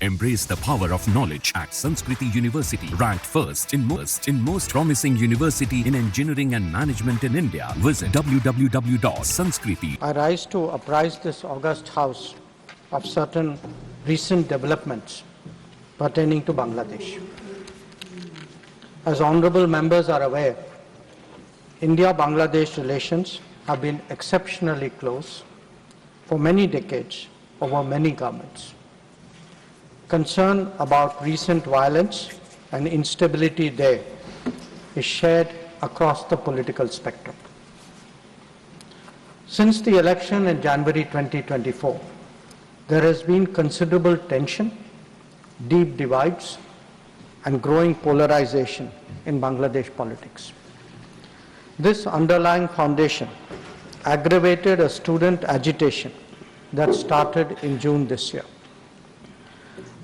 Embrace the power of knowledge at Sanskriti University, ranked first in most promising university in engineering and management in India. Visit www.sanskriti. I rise to apprise this august House of certain recent developments pertaining to Bangladesh. As honorable members are aware, India-Bangladesh relations have been exceptionally close for many decades over many governments. Concern about recent violence and instability there is shared across the political spectrum. Since the election in January 2024, there has been considerable tension, deep divides, and growing polarization in Bangladesh politics. This underlying foundation aggravated a student agitation that started in June this year.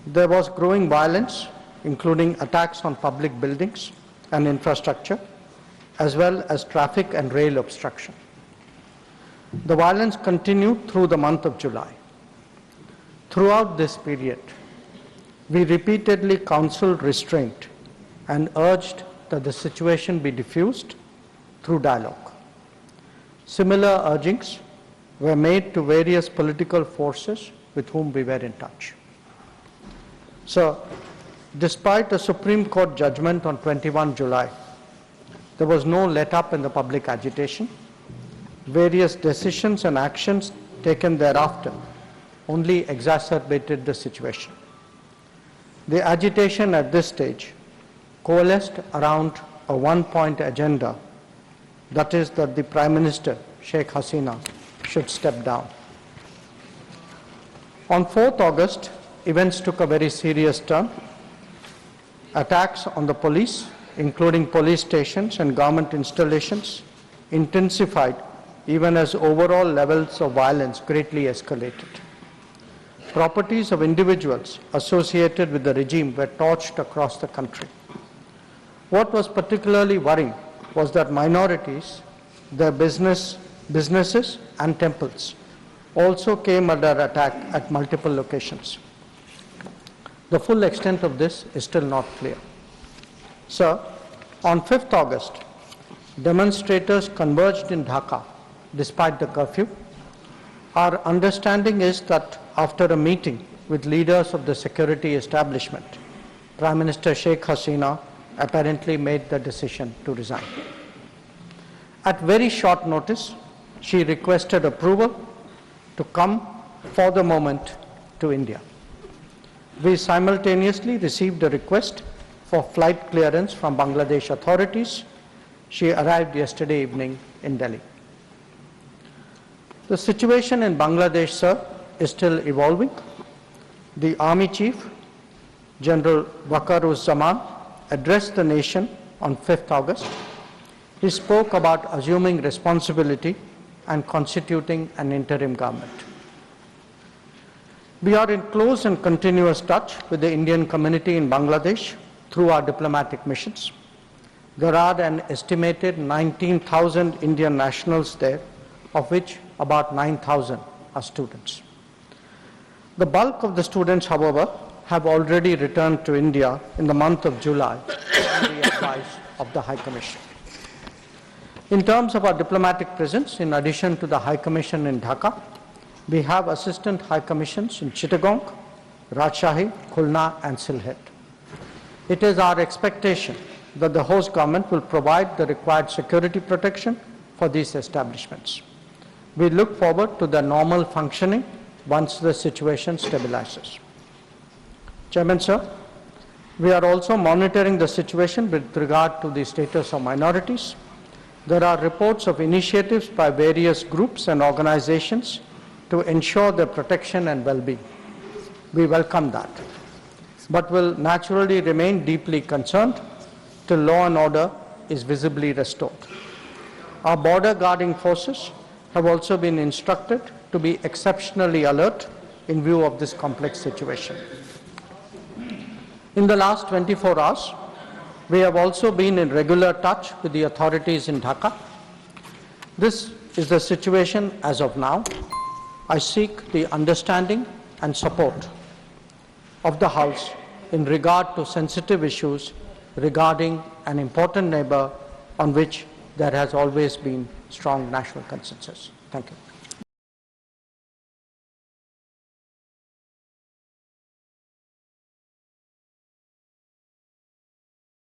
There was growing violence, including attacks on public buildings and infrastructure, as well as traffic and rail obstruction. The violence continued through the month of July. Throughout this period, we repeatedly counseled restraint and urged that the situation be diffused through dialogue. Similar urgings were made to various political forces with whom we were in touch. So, despite a Supreme Court judgment on 21 July, there was no let-up in the public agitation. Various decisions and actions taken thereafter only exacerbated the situation. The agitation at this stage coalesced around a one-point agenda, that is that the Prime Minister, Sheikh Hasina, should step down. On 4th August, events took a very serious turn. Attacks on the police, including police stations and government installations, intensified even as overall levels of violence greatly escalated. Properties of individuals associated with the regime were torched across the country. What was particularly worrying was that minorities, their businesses and temples also came under attack at multiple locations. The full extent of this is still not clear. So, on 5th August, demonstrators converged in Dhaka despite the curfew. Our understanding is that after a meeting with leaders of the security establishment, Prime Minister Sheikh Hasina apparently made the decision to resign. At very short notice, she requested approval to come for the moment to India. We simultaneously received a request for flight clearance from Bangladesh authorities. She arrived yesterday evening in Delhi. The situation in Bangladesh, sir, is still evolving. The Army Chief, General Waqar-uz-Zaman, addressed the nation on 5th August. He spoke about assuming responsibility and constituting an interim government. We are in close and continuous touch with the Indian community in Bangladesh through our diplomatic missions. There are an estimated 19,000 Indian nationals there, of which about 9,000 are students. The bulk of the students, however, have already returned to India in the month of July on the advice of the High Commission. In terms of our diplomatic presence, in addition to the High Commission in Dhaka, we have assistant High Commissions in Chittagong, Rajshahi, Khulna and Sylhet. It is our expectation that the host government will provide the required security protection for these establishments. We look forward to their normal functioning once the situation stabilizes. Chairman, sir, we are also monitoring the situation with regard to the status of minorities. There are reports of initiatives by various groups and organizations to ensure their protection and well-being. We welcome that, but will naturally remain deeply concerned till law and order is visibly restored. Our border guarding forces have also been instructed to be exceptionally alert in view of this complex situation. In the last 24 hours, we have also been in regular touch with the authorities in Dhaka. This is the situation as of now. I seek the understanding and support of the House in regard to sensitive issues regarding an important neighbor on which there has always been strong national consensus. Thank you.